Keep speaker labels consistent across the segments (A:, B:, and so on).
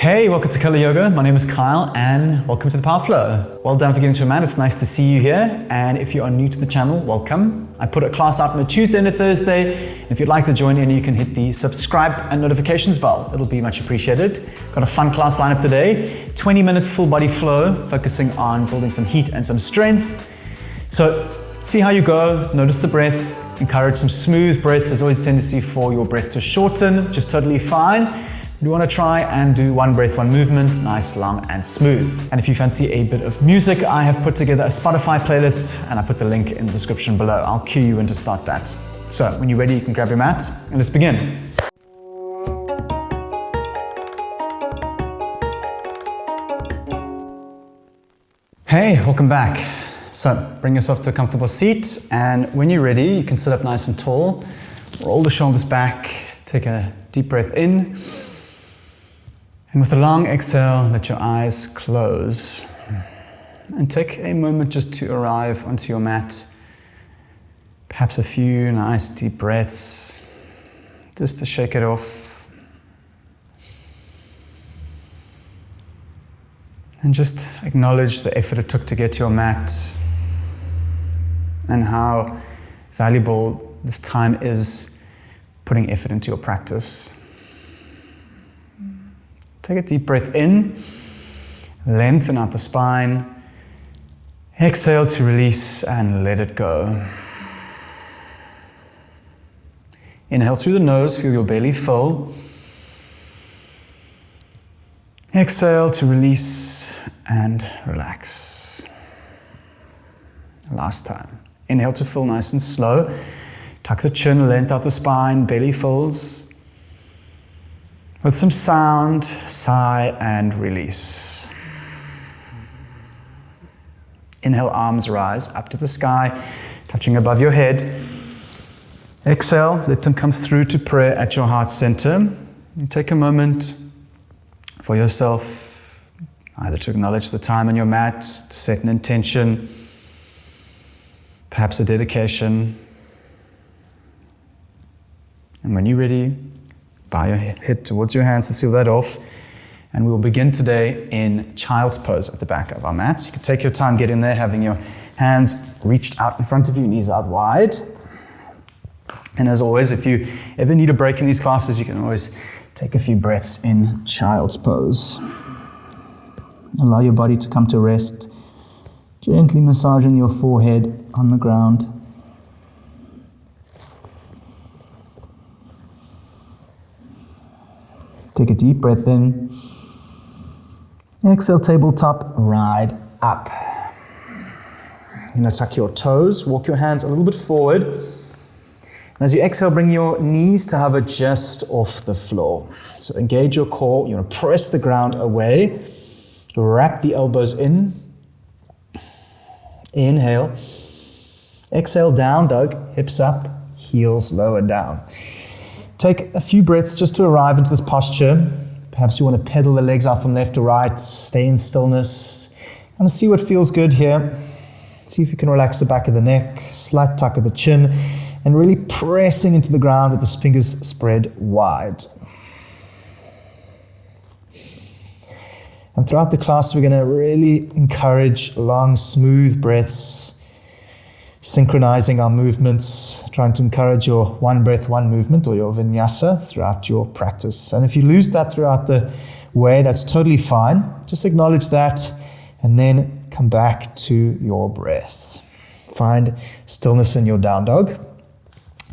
A: Hey, welcome to Color Yoga. My name is Kyle and welcome to the Power Flow. Well done for getting to a mat. It's nice to see you here. And if you are new to the channel, welcome. I put a class out on a Tuesday and a Thursday. If you'd like to join in, you can hit the subscribe and notifications bell. It'll be much appreciated. Got a fun class lineup today. 20-minute full body flow, focusing on building some heat and some strength. So see how you go. Notice the breath. Encourage some smooth breaths. There's always a tendency for your breath to shorten, just totally fine. You want to try and do one breath, one movement, nice, long, and smooth. And if you fancy a bit of music, I have put together a Spotify playlist and I put the link in the description below. I'll cue you in to start that. So when you're ready, you can grab your mat and let's begin. Hey, welcome back. So bring yourself to a comfortable seat, and when you're ready, you can sit up nice and tall. Roll the shoulders back, take a deep breath in. And with a long exhale, let your eyes close. And take a moment just to arrive onto your mat. Perhaps a few nice deep breaths, just to shake it off. And just acknowledge the effort it took to get to your mat and how valuable this time is putting effort into your practice. Take a deep breath in, lengthen out the spine, exhale to release and let it go. Inhale through the nose, feel your belly fill. Exhale to release and relax. Last time. Inhale to fill nice and slow. Tuck the chin, lengthen out the spine, belly fills. With some sound, sigh and release. Inhale, arms rise up to the sky, touching above your head. Exhale, let them come through to prayer at your heart center. And take a moment for yourself, either to acknowledge the time on your mat, to set an intention, perhaps a dedication. And when you're ready, bow your head towards your hands to seal that off. And we will begin today in child's pose at the back of our mats. You can take your time getting there, having your hands reached out in front of you, knees out wide. And as always, if you ever need a break in these classes, you can always take a few breaths in child's pose. Allow your body to come to rest, gently massaging your forehead on the ground. Take a deep breath in. Exhale, tabletop, ride up. You're going to tuck your toes, walk your hands a little bit forward. And as you exhale, bring your knees to hover just off the floor. So engage your core. You want to press the ground away. Wrap the elbows in. Inhale. Exhale, down dog, hips up, heels lower down. Take a few breaths just to arrive into this posture. Perhaps you want to pedal the legs out from left to right, stay in stillness. And see what feels good here. See if you can relax the back of the neck, slight tuck of the chin, and really pressing into the ground with the fingers spread wide. And throughout the class, we're going to really encourage long, smooth breaths, synchronizing our movements, trying to encourage your one breath, one movement, or your vinyasa throughout your practice. And if you lose that throughout the way, that's totally fine. Just acknowledge that and then come back to your breath. Find stillness in your down dog.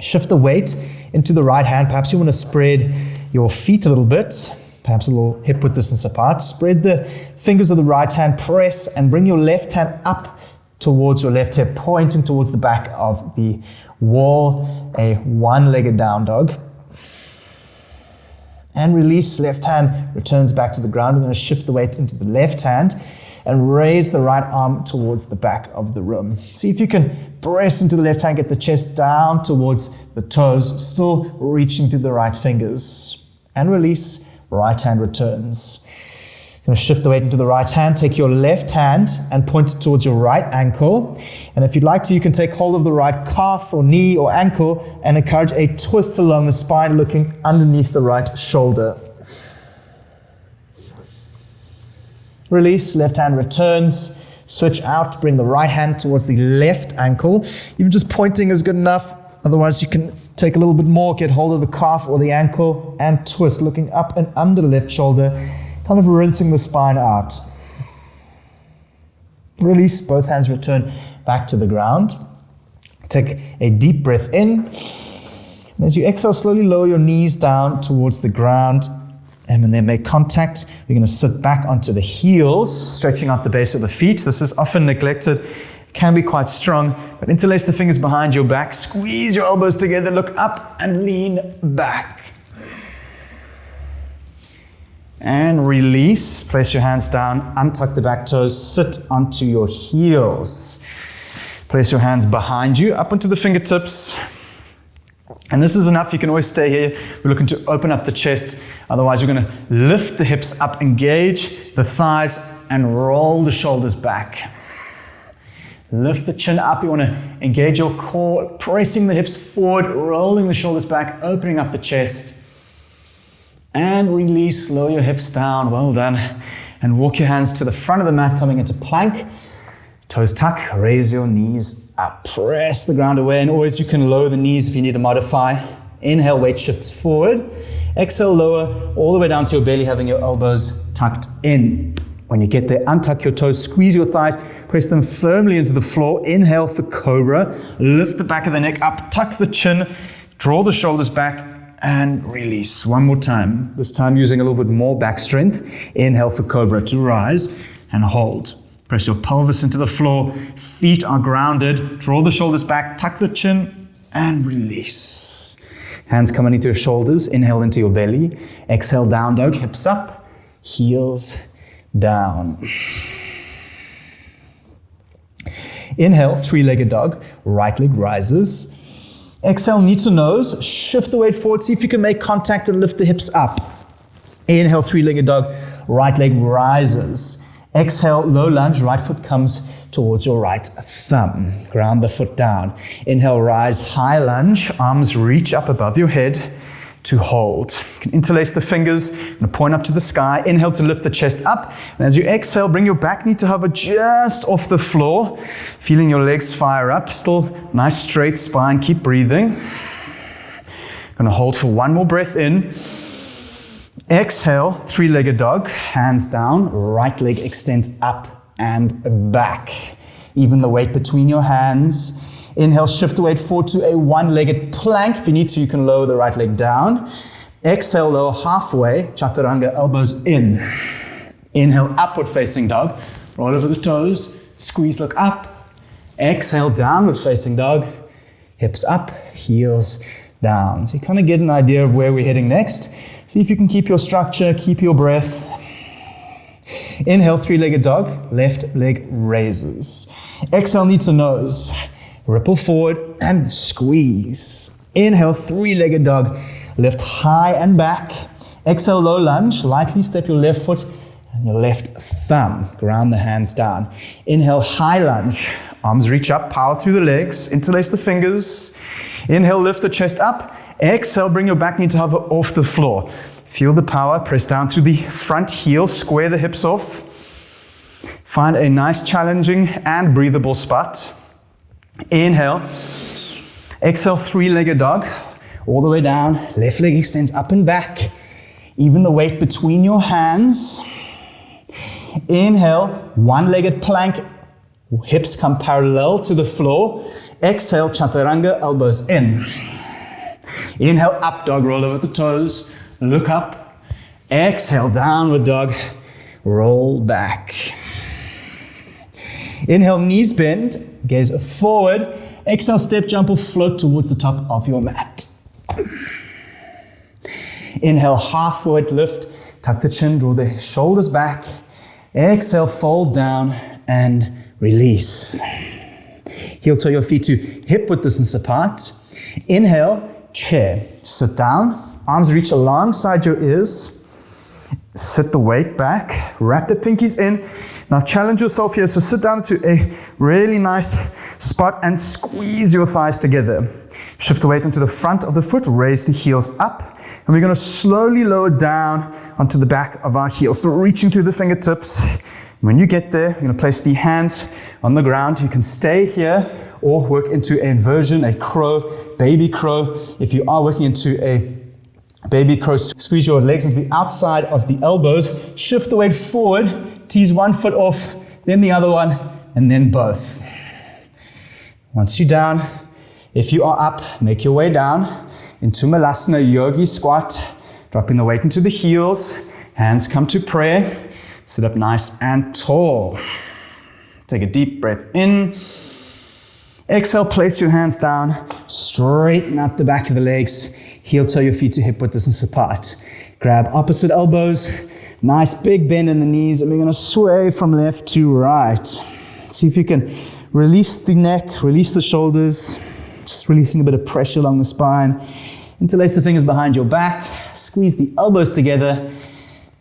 A: Shift the weight into the right hand. Perhaps you want to spread your feet a little bit, perhaps a little hip width distance apart. Spread the fingers of the right hand, press, and bring your left hand up towards your left hip, pointing towards the back of the wall, a one-legged down dog. And release, left hand returns back to the ground. We're going to shift the weight into the left hand and raise the right arm towards the back of the room. See if you can press into the left hand, get the chest down towards the toes, still reaching through the right fingers. And release, right hand returns. You're going to shift the weight into the right hand, take your left hand and point it towards your right ankle. And if you'd like to, you can take hold of the right calf or knee or ankle and encourage a twist along the spine, looking underneath the right shoulder.
B: Release, left hand returns. Switch out, bring the right hand towards the left ankle. Even just pointing is good enough. Otherwise, you can take a little bit more, get hold of the calf or the ankle, and twist, looking up and under the left shoulder, kind of rinsing the spine out. Release, both hands return back to the ground. Take a deep breath in. And as you exhale, slowly lower your knees down towards the ground. And when they make contact, you're going to sit back onto the heels, stretching out the base of the feet. This is often neglected, can be quite strong, but interlace the fingers behind your back, squeeze your elbows together, look up and lean back. And release, place your hands down, untuck the back toes, sit onto your heels. Place your hands behind you, up onto the fingertips. And this is enough, you can always stay here. We're looking to open up the chest. Otherwise, we're going to lift the hips up, engage the thighs, and roll the shoulders back. Lift the chin up. You want to engage your core, pressing the hips forward, rolling the shoulders back, opening up the chest. And release, lower your hips down. Well done. And walk your hands to the front of the mat, coming into plank. Toes tuck, raise your knees up. Press the ground away, and always you can lower the knees if you need to modify. Inhale, weight shifts forward. Exhale, lower all the way down to your belly, having your elbows tucked in. When you get there, untuck your toes, squeeze your thighs, press them firmly into the floor. Inhale for cobra. Lift the back of the neck up, tuck the chin, draw the shoulders back, and release. One more time. This time using a little bit more back strength. Inhale for cobra to rise and hold. Press your pelvis into the floor. Feet are grounded. Draw the shoulders back, tuck the chin, and release. Hands come underneath your shoulders. Inhale into your belly. Exhale, down dog, hips up, heels down. Inhale, three-legged dog. Right leg rises. Exhale, knee to nose. Shift the weight forward. See if you can make contact and lift the hips up. Inhale, three-legged dog. Right leg rises. Exhale, low lunge. Right foot comes towards your right thumb. Ground the foot down. Inhale, rise, high lunge. Arms reach up above your head to hold. You can interlace the fingers and point up to the sky. Inhale to lift the chest up. And as you exhale, bring your back knee to hover just off the floor. Feeling your legs fire up. Still nice straight spine. Keep breathing. Gonna hold for one more breath in. Exhale, three-legged dog. Hands down. Right leg extends up and back. Even the weight between your hands. Inhale, shift the weight forward to a one-legged plank. If you need to, you can lower the right leg down. Exhale, lower halfway, chaturanga, elbows in. Inhale, upward facing dog. Roll over the toes, squeeze, look up. Exhale, downward facing dog. Hips up, heels down. So you kind of get an idea of where we're heading next. See if you can keep your structure, keep your breath. Inhale, three-legged dog. Left leg raises. Exhale, knee to nose. Ripple forward and squeeze. Inhale, three-legged dog. Lift high and back. Exhale, low lunge. Lightly step your left foot and your left thumb. Ground the hands down. Inhale, high lunge. Arms reach up, power through the legs. Interlace the fingers. Inhale, lift the chest up. Exhale, bring your back knee to hover off the floor. Feel the power. Press down through the front heel. Square the hips off. Find a nice, challenging and breathable spot. Inhale. Exhale, three-legged dog. All the way down. Left leg extends up and back. Even the weight between your hands. Inhale, one-legged plank. Hips come parallel to the floor. Exhale, chaturanga, elbows in. Inhale, up dog, roll over the toes. Look up. Exhale, downward dog. Roll back. Inhale, knees bend. Gaze forward. Exhale, step, jump, or float towards the top of your mat. Inhale, half forward lift. Tuck the chin, draw the shoulders back. Exhale, fold down and release. Heel toe your feet to hip width distance apart. Inhale, chair. Sit down. Arms reach alongside your ears. Sit the weight back. Wrap the pinkies in. Now challenge yourself here. So sit down to a really nice spot and squeeze your thighs together. Shift the weight into the front of the foot. Raise the heels up. And we're going to slowly lower down onto the back of our heels. So reaching through the fingertips. When you get there, you're going to place the hands on the ground. You can stay here or work into an inversion, a crow, baby crow. If you are working into a baby crow, squeeze your legs into the outside of the elbows. Shift the weight forward. Tease one foot off, then the other one, and then both. Once you're down, if you are up, make your way down into Malasana Yogi squat, dropping the weight into the heels. Hands come to prayer. Sit up nice and tall. Take a deep breath in. Exhale, place your hands down. Straighten out the back of the legs. Heel toe your feet to hip width distance apart. Grab opposite elbows. Nice big bend in the knees. And we're going to sway from left to right. See if you can release the neck, release the shoulders. Just releasing a bit of pressure along the spine. Interlace the fingers behind your back. Squeeze the elbows together.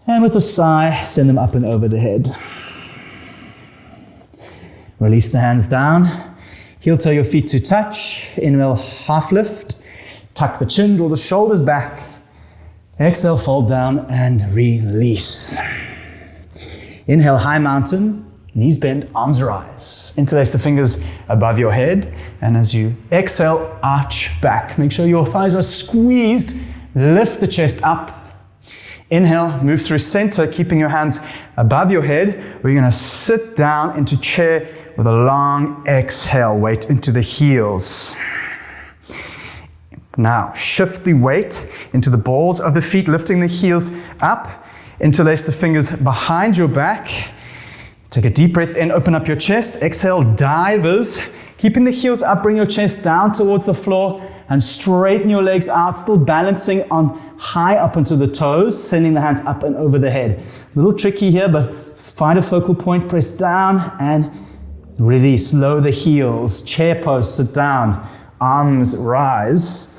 B: And with a sigh, send them up and over the head. Release the hands down. Heel toe your feet to touch. Inhale, half lift. Tuck the chin, draw the shoulders back. Exhale, fold down and release. Inhale, high mountain. Knees bend, arms rise. Interlace the fingers above your head. And as you exhale, arch back. Make sure your thighs are squeezed. Lift the chest up. Inhale, move through center, keeping your hands above your head. We're going to sit down into chair with a long exhale. Weight into the heels. Now, shift the weight into the balls of the feet, lifting the heels up. Interlace the fingers behind your back. Take a deep breath in, open up your chest. Exhale, divers. Keeping the heels up, bring your chest down towards the floor and straighten your legs out, still balancing on high up onto the toes, sending the hands up and over the head. A little tricky here, but find a focal point, press down and release. Lower the heels, chair pose, sit down, arms rise.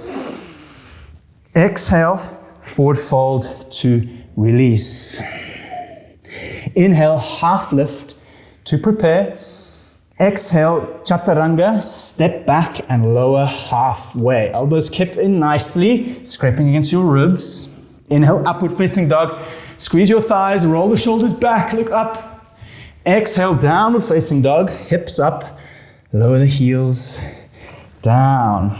B: Exhale, forward fold to release. Inhale, half lift to prepare. Exhale, chaturanga, step back and lower halfway. Elbows kept in nicely, scraping against your ribs. Inhale, upward facing dog. Squeeze your thighs, roll the shoulders back, look up. Exhale, downward facing dog, hips up, lower the heels, down.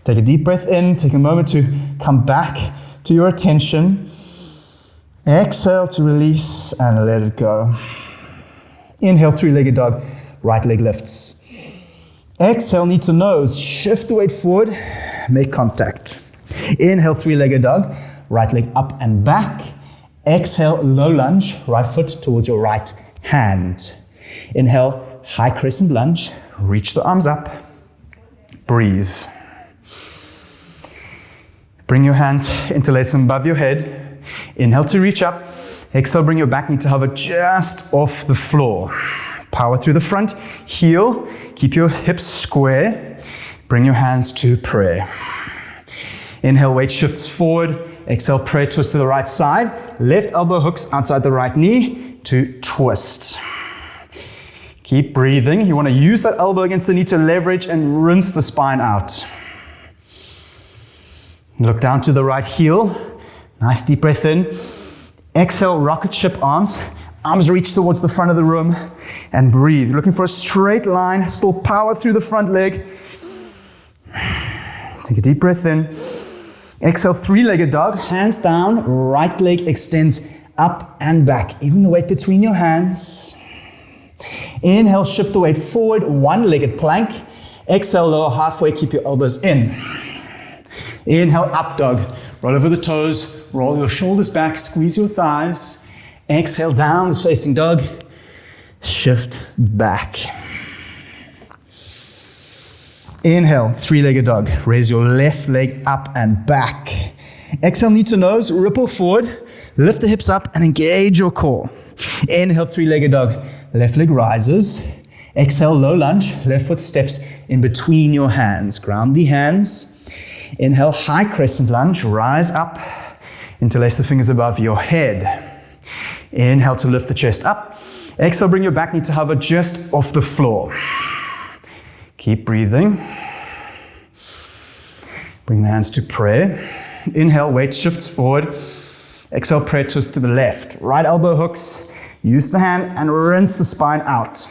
B: Take a deep breath in, take a moment to come back to your attention. Exhale to release and let it go. Inhale, three-legged dog, right leg lifts. Exhale, knee to nose, shift the weight forward, make contact. Inhale, three-legged dog, right leg up and back. Exhale, low lunge, right foot towards your right hand. Inhale, high crescent lunge, reach the arms up, breathe. Bring your hands, interlace them above your head. Inhale to reach up. Exhale, bring your back knee to hover just off the floor. Power through the front, heel, keep your hips square. Bring your hands to prayer. Inhale, weight shifts forward. Exhale, prayer twist to the right side. Left elbow hooks outside the right knee to twist. Keep breathing. You want to use that elbow against the knee to leverage and rinse the spine out. Look down to the right heel. Nice deep breath in. Exhale, rocket ship arms. Arms reach towards the front of the room and breathe. Looking for a straight line. Still power through the front leg. Take a deep breath in. Exhale, three-legged dog. Hands down. Right leg extends up and back. Even the weight between your hands. Inhale, shift the weight forward. One-legged plank. Exhale, lower halfway. Keep your elbows in. Inhale, up dog. Roll over the toes. Roll your shoulders back, squeeze your thighs. Exhale, down, facing dog. Shift back. Inhale, three-legged dog. Raise your left leg up and back. Exhale, knee to nose, ripple forward. Lift the hips up and engage your core. Inhale, three-legged dog. Left leg rises. Exhale, low lunge. Left foot steps in between your hands. Ground the hands. Inhale, high crescent lunge. Rise up. Interlace the fingers above your head. Inhale to lift the chest up. Exhale, bring your back knee to hover just off the floor. Keep breathing. Bring the hands to prayer. Inhale, weight shifts forward. Exhale, prayer twist to the left. Right elbow hooks. Use the hand and rinse the spine out.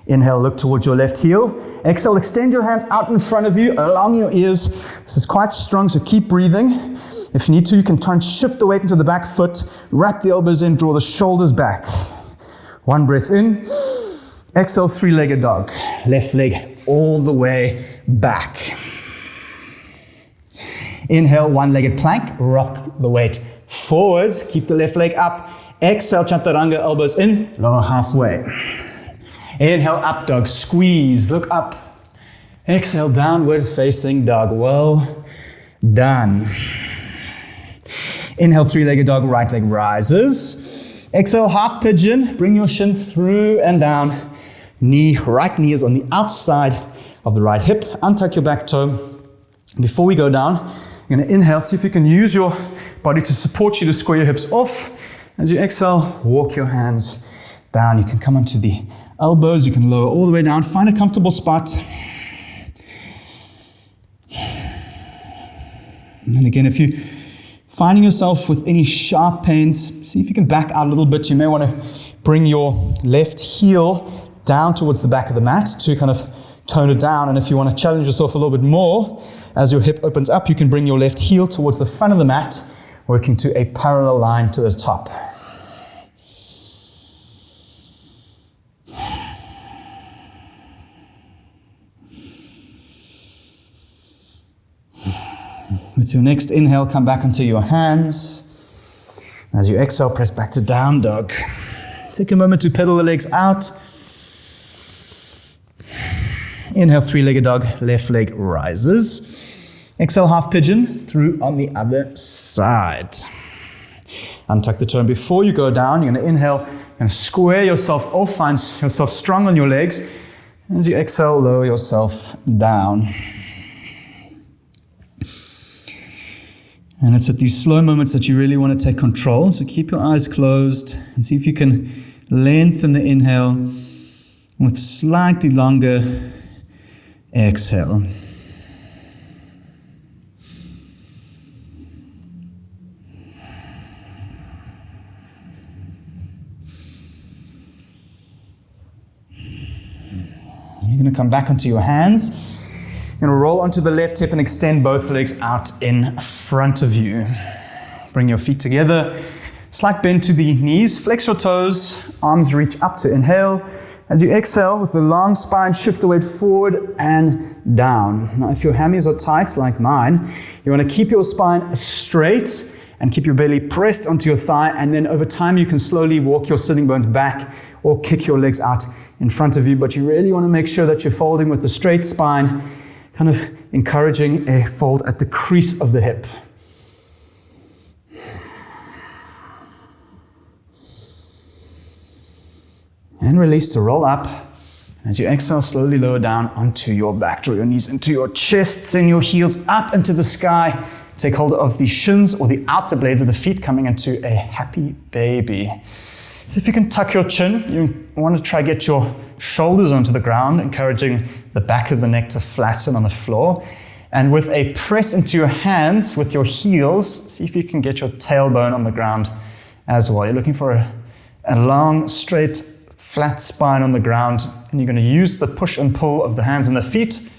B: Inhale, look towards your left heel. Exhale, extend your hands out in front of you, along your ears. This is quite strong, so keep breathing. If you need to, you can try and shift the weight into the back foot. Wrap the elbows in, draw the shoulders back. One breath in. Exhale, three-legged dog. Left leg all the way back. Inhale, one-legged plank. Rock the weight forwards. Keep the left leg up. Exhale, chaturanga, elbows in, lower halfway. Inhale, up dog, squeeze, look up. Exhale, downward facing dog. Well done. Inhale, three-legged dog, right leg rises. Exhale, half pigeon, bring your shin through and down. Right knee is on the outside of the right hip. Untuck your back toe. Before we go down, you're going to inhale, see if you can use your body to support you to square your hips off. As you exhale, walk your hands down. You can come onto the elbows, you can lower all the way down. Find a comfortable spot. And again, if you're finding yourself with any sharp pains, see if you can back out a little bit. You may want to bring your left heel down towards the back of the mat to kind of tone it down. And if you want to challenge yourself a little bit more, as your hip opens up, you can bring your left heel towards the front of the mat, working to a parallel line to the top. With your next inhale, come back onto your hands. As you exhale, press back to down dog. Take a moment to pedal the legs out. Inhale, three-legged dog, left leg rises. Exhale, half pigeon, through on the other side. Untuck the toe. And before you go down, you're going to inhale, you're going to square yourself off, find yourself strong on your legs. As you exhale, lower yourself down. And it's at these slow moments that you really want to take control. So keep your eyes closed and see if you can lengthen the inhale with slightly longer exhale. And you're going to come back onto your hands. You're going to roll onto the left hip and extend both legs out in front of you. Bring your feet together. Slight bend to the knees. Flex your toes. Arms reach up to inhale. As you exhale, with the long spine, shift the weight forward and down. Now, if your hammies are tight like mine, you want to keep your spine straight and keep your belly pressed onto your thigh. And then over time, you can slowly walk your sitting bones back or kick your legs out in front of you. But you really want to make sure that you're folding with the straight spine, kind of encouraging a fold at the crease of the hip. And release to roll up. As you exhale, slowly lower down onto your back. Draw your knees into your chest, send your heels up into the sky. Take hold of the shins or the outer blades of the feet, coming into a happy baby. So if you can tuck your chin, you want to try to get your shoulders onto the ground, encouraging the back of the neck to flatten on the floor. And with a press into your hands with your heels, see if you can get your tailbone on the ground as well. You're looking for a long, straight, flat spine on the ground, and you're going to use the push and pull of the hands and the feet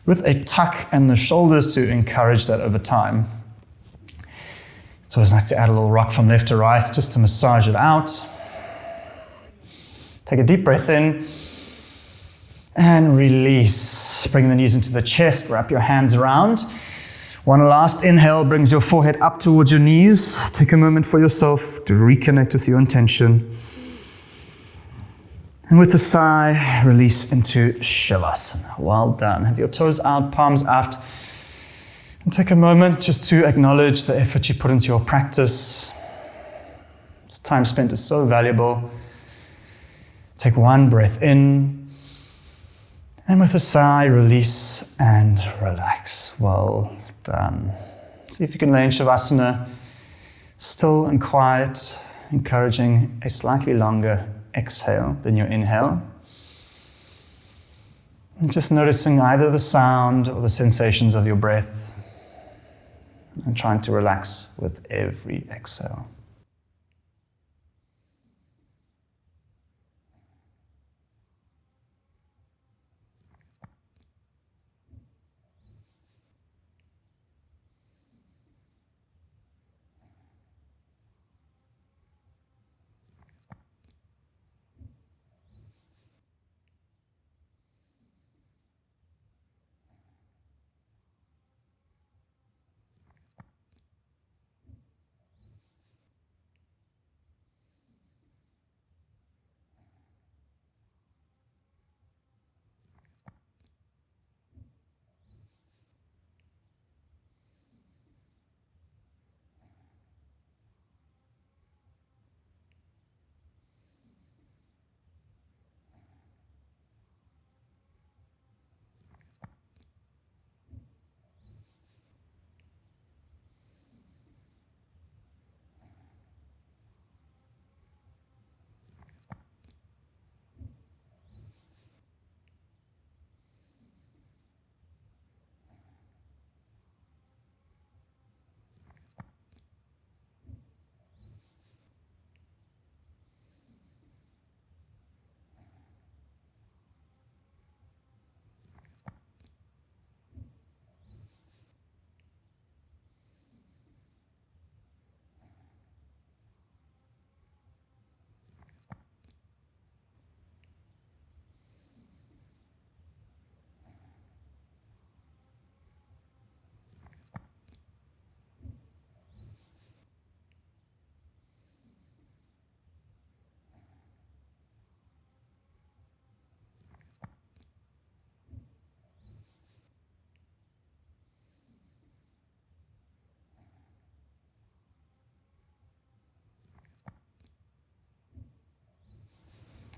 B: with a tuck and the shoulders to encourage that over time. It's always nice to add a little rock from left to right just to massage it out. Take a deep breath in and release. Bring the knees into the chest, wrap your hands around. One last inhale brings your forehead up towards your knees. Take a moment for yourself to reconnect with your intention. And with a sigh, release into Savasana. Well done. Have your toes out, palms out. And take a moment just to acknowledge the effort you put into your practice. This time spent is so valuable. Take one breath in. And with a sigh, release and relax. Well done. See if you can lay in Savasana, still and quiet, encouraging a slightly longer exhale than your inhale.
A: And just noticing either the sound or the sensations of your breath and trying to relax with every exhale.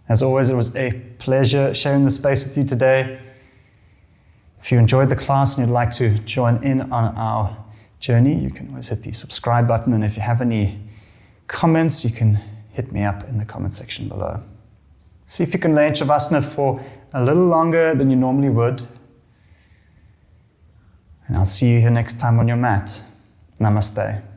A: As always, it was a pleasure sharing the space with you today. If you enjoyed the class and you'd like to join in on our journey, you can always hit the subscribe button. And if you have any comments, you can hit me up in the comment section below. See if you can lay in Savasana for a little longer than you normally would. And I'll see you here next time on your mat. Namaste.